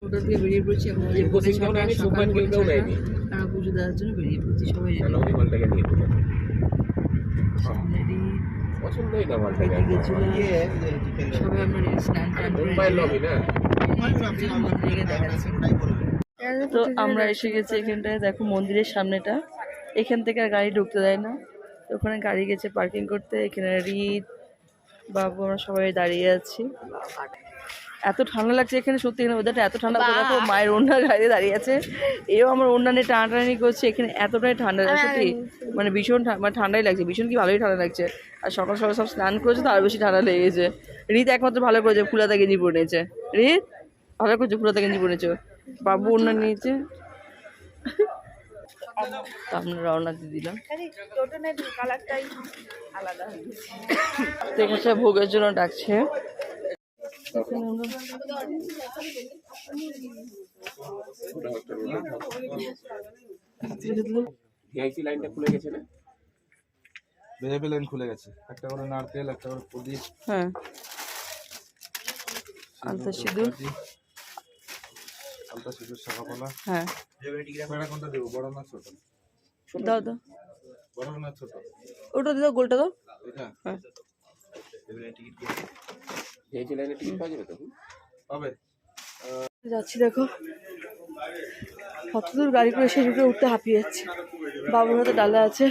ওটা থেকে বেরিয়ে পড়ছি এখন যে পুজো দেওয়ার জন্য বেরিয়ে পড়ছি সবাই সবাই আমরা স্নান টান করে তো আমরা এসে গেছি এখানটায়। দেখো মন্দিরের সামনেটা, এখান থেকে আর গাড়ি ঢুকতে দেয় না। তো ওখানে গাড়ি গেছে পার্কিং করতে। এখানে রিত বাবু আমরা সবাই দাঁড়িয়ে আছি। এত ঠান্ডা লাগছে এখানে, সত্যি এখানে ওদেরটা এত ঠান্ডা। দেখো মায়ের ওড়না গাড়ি দাঁড়িয়ে আছে, এও আমার ওড়না নিয়ে টানাটানি করছে। এখানে এতটাই ঠান্ডা লাগছে সত্যি, মানে ভীষণ মানে ঠান্ডাই লাগছে, ভীষণ কি ভালোই ঠান্ডা লাগছে। আর সকাল সকাল সব স্নান করেছে তো আরও বেশি ঠান্ডা লেগেছে। রিত একমাত্র ভালো করেছে, ফুলাতা গেঞ্জি পরে নিয়েছে। রিত ভালো করেছে, ফুলাতা গেঞ্জি পরে নিয়েছে। বাবু ওড়না নিয়েছে। তো আমরা রওনা দিয়ে দিলাম। তো এখানে ভোগের জন্য ডাকছে। ভিআইপি লাইনটা খুলে গেছে না? ভিআইপি লাইন খুলে গেছে। একটা করে নারকেল, একটা করে প্রদীপ, হ্যাঁ আলতা সিঁদুর, আলতা সিঁদুর, শাখাপলা। হ্যাঁ কোনটা দেবো, বড় না ছোট? দাও দাও, বড় না ছোট? ওটা দাও, গোলটা দাও। এটা হ্যাঁ ভিআইপি লাইনে টিকিট পাওয়া যাবে তো? পাবে। যাচ্ছি দেখো কত দূর গাড়ি করে এসে ঢুকে উঠতে হাঁপিয়ে যাচ্ছে। বাবুর হাতে ডালা আছে।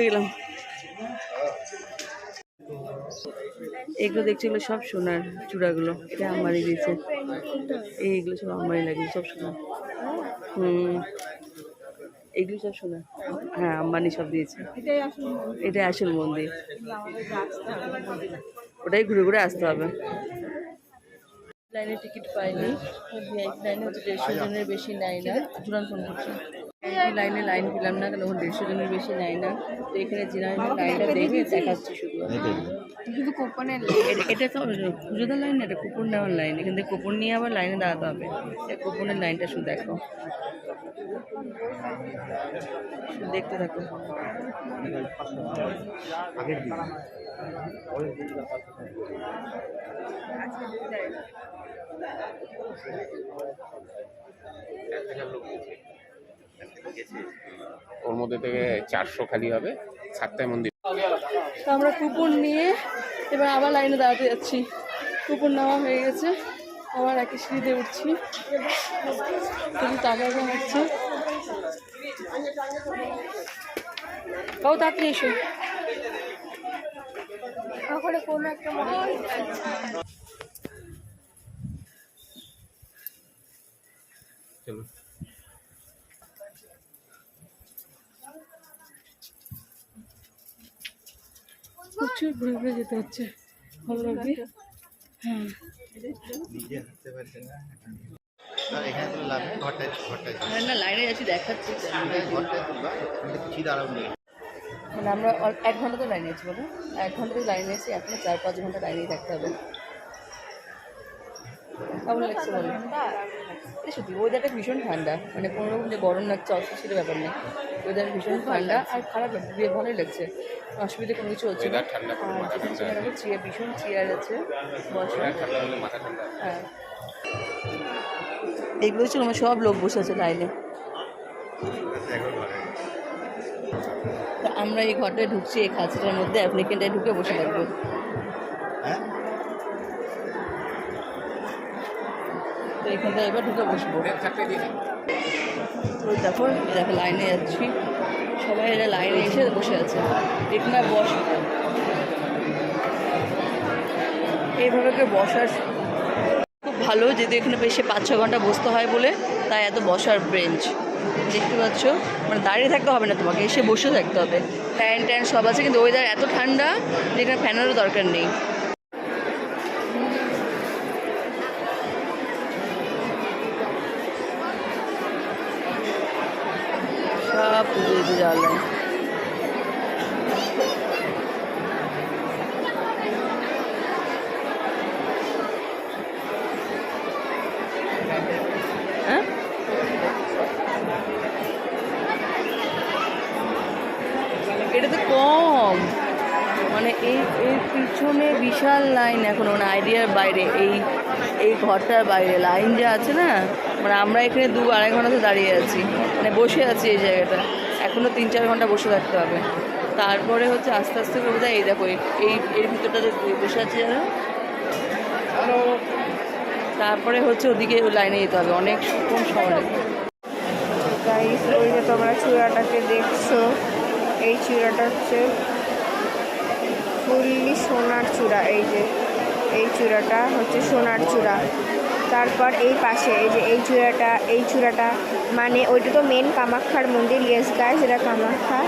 গেলাম। এগুলো দেখছি, এগুলো সব সোনার চূড়াগুলো। এটা আমারই দিয়েছে, এইগুলো সব আমারই লাগে, সব সোনার। এগুলো সব সোনা, হ্যাঁ আম্বানি সব দিয়েছে। এটাই আসল মন্দির, ওটাই ঘুরে ঘুরে আসতে হবে। লাইনে টিকিট পাইনি, ভিআইপি লাইনে হচ্ছে 150 জনের বেশি নেয় না। জুরান ফোন করছে, লাইনে লাইন পেলাম না, কারণ 150 জনের বেশি নেয় না। তো এখানে যে লাইনটা দেখে দেখাচ্ছি শুধু কুপনের। এটা তো পুজোদার লাইন না, এটা কুপন নেওয়ার লাইন। এখান থেকে কুপন নিয়ে আবার লাইনে দাঁড়াতে হবে। কুপনের লাইনটা শুধু দেখো, দেখতে থাকো। ওর মধ্যে থেকে 400 খালি হবে, 7টায় মন্দির। তো আমরা কুপন নিয়ে এবার আবার লাইনে দাঁড়াতে যাচ্ছি। কুপন নেওয়া হয়ে গেছে, আবার একই সিঁড়িতে উঠছি। শুধু টাকা হচ্ছে। ও তাড়াতাড়ি এসো। ওখানে কোনো একটা চলো প্রচুর ঘুরে ঘুরে যেতে হচ্ছে, ভালো লাগবে। হ্যাঁ না লাইনে যাচ্ছি, দেখাচ্ছি। মানে আমরা 1 ঘন্টা তো লাইনে আছি, বলো 1 ঘন্টা তো লাইনে আছি, এখনো 4-5 ঘন্টা লাইনেই থাকতে হবে। কেমন লাগছে বলো? সত্যি ওয়েদারটা ভীষণ ঠান্ডা, মানে কোনো রকম যে গরম লাগছে অস্বস্তির ব্যাপার নেই। ওয়েদার ভীষণ ঠান্ডা আর খারাপ লাগছে, ভালোই লাগছে, অসুবিধা কোনো কিছু হচ্ছে না। আর যেখানে দেখো চেয়ার, ভীষণ চেয়ার আছে বসার। হ্যাঁ এগুলো ছিল আমার, সব লোক বসে আছে লাইনে। তো আমরা এই ঘরটায় ঢুকছি, এই খাঁচাটার মধ্যে। আপনি এখানটায় ঢুকে বসে থাকবো। তো এখানটায় এবার ঢুকে বসবো। তো দেখো দেখো লাইনে যাচ্ছি, সবাই এরা লাইনে এসে বসে আছে। এখানে এইভাবে কেউ বসার খুব ভালো, যেহেতু এখানে বেশি 5-6 ঘন্টা বসতে হয় বলে, তাই এত বসার বেঞ্চ দেখতে পাচ্ছ। মানে দাঁড়িয়ে থাকতে হবে না, তোমাকে এসে বসে থাকতে হবে। ফ্যান ট্যান সব আছে, কিন্তু ওয়েদার এত ঠান্ডা যে এখানে ফ্যানেরও দরকার নেই। সব পুজো দিতে যাওয়ার লাইন। হ্যাঁ এটা তো কম, মানে এই পিছনে বিশাল লাইন এখনো, মানে আইডিয়ার বাইরে। এই ঘরটার বাইরে লাইন যে আছে না, মানে আমরা এখানে 2-2.5 ঘন্টা তো দাঁড়িয়ে আছি, মানে বসে আছি এই জায়গাটা। এখনও 3-4 ঘন্টা বসে থাকতে হবে। তারপরে হচ্ছে আস্তে আস্তে করে বোধহয় এই দেখো এর ভিতরটাতে বসে আছে যারা, তারপরে হচ্ছে ওদিকে লাইনে যেতে হবে অনেকক্ষণ সময় লাগবে। গাইস ওই যে তোমরা চূড়াটাকে দেখছো, এই চূড়াটা হচ্ছে ফুললি সোনার চূড়া। এই যে এই চূড়াটা হচ্ছে সোনার চূড়া। তারপর এই পাশে এই যে এই চূড়াটা মানে ওইটা তো মেন কামাখ্যার মন্দির। ইয়েস গাইস, এটা কামাখ্যা।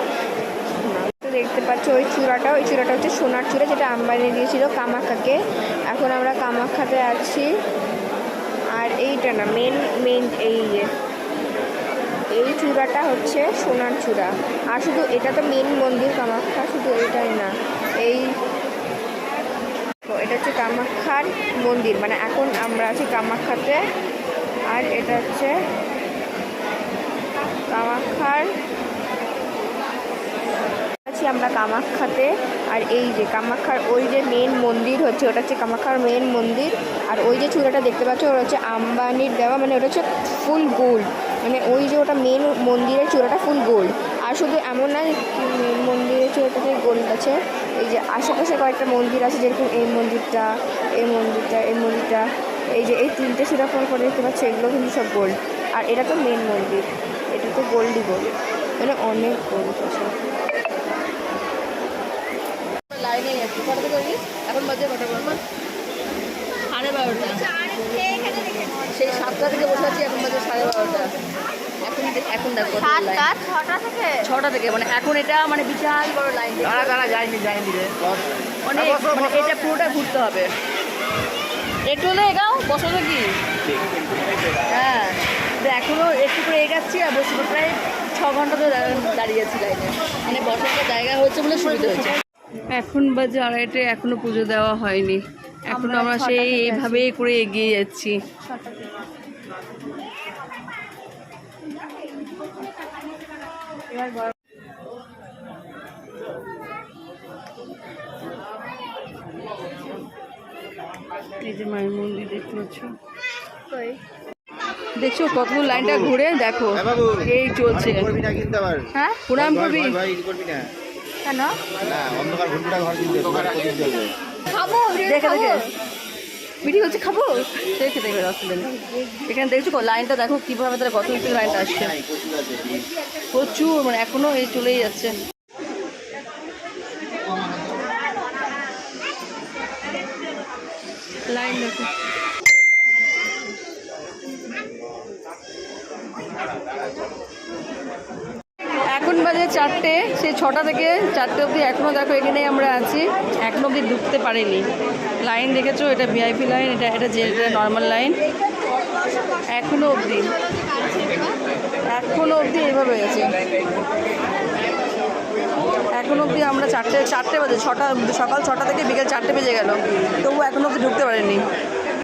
তো দেখতে পাচ্ছ ওই চূড়াটা হচ্ছে সোনার চূড়া, যেটা আম্বানি দিয়েছিল কামাখ্যাকে। এখন আমরা কামাখ্যাতে আছি। আর এইটা না মেন এই চূড়াটা হচ্ছে সোনার চূড়া। আর শুধু এটা তো মেন মন্দির কামাখ্যা, শুধু এটাই না, এটা হচ্ছে কামাখ্যার মন্দির, মানে এখন আমরা আছি কামাখ্যাতে। আর এটা হচ্ছে কামাখ্যার আমরা কামাখ্যাতে। আর এই যে কামাখ্যার ওই যে মেন মন্দির হচ্ছে, ওটা হচ্ছে কামাখ্যার মেন মন্দির। আর ওই যে চূড়াটা দেখতে পাচ্ছ ওটা হচ্ছে আম্বানির দেওয়া, মানে ওটা হচ্ছে ফুল গোল্ড। মানে ওই যে ওটা মেন মন্দিরের চূড়াটা ফুল গোল্ড। আর শুধু এমন না মেন মন্দিরের চূড়াটাতে গোল্ড আছে, এই যে আশেপাশে কয়েকটা মন্দির আছে, যেরকম এই মন্দিরটা, এই যে এই 3টে চূড়া করে দেখতে পাচ্ছ, এগুলো কিন্তু সব গোল্ড। আর এটা তো মেন মন্দির, এটা তো গোল্ডই গোল্ড, মানে অনেক গোল্ড আছে। লাইনে আছি, কটা থেকে যাবি? এখন বাজে কটা বলবো? 12:30। সেই 7টা থেকে বসে আছি, এখন বাজে 12:30। এখন দেখো 6টা থেকে, মানে এখন এটা মানে বিশাল বড় লাইন। যায়নি অনেক, মানে এটা পুরোটা ঘুরতে হবে। একটু হলে এগাও, বসো কি? হ্যাঁ, তো এখনও একটু করে এগাচ্ছি আর বসে প্রায় 6 ঘন্টা তো দাঁড়িয়ে আছি লাইনে, মানে বসার জায়গা হচ্ছে বলে সুবিধা হয়েছে। এখন বাজে 2:30, এখনো পুজো দেওয়া হয়নি। এখনো আমরা সেই এইভাবেই করে এগিয়ে যাচ্ছি। এই যে মায়ের মন্দির দেখতে পাচ্ছ, দেখছো কতগুলো লাইনটা ঘুরে দেখো এই চলছে। হ্যাঁ, প্রণাম করবি কেন? খাবো, দেখে মিটি হচ্ছে, খাবো সে খেতে হবে অসুবিধা নেই। এখানে দেখছো লাইনটা দেখো কীভাবে তারা কত থেকে লাইনটা আসছে, প্রচুর, মানে এখনো এই চলেই যাচ্ছে লাইন দেখো। এখন বাজে 4টে, সেই 6টা থেকে 4টে অবধি এখনও দেখো এখানে আমরা আছি, এখনও অবধি ঢুকতে পারিনি। লাইন দেখেছো, এটা ভিআইপি লাইন, এটা যে নর্মাল লাইন। এখনও অবধি এইভাবে আছে। এখনও অবধি আমরা 4টে বাজে, সকাল 6টা থেকে বিকেল 4টে বেজে গেল, তবু এখনও অবধি ঢুকতে পারিনি।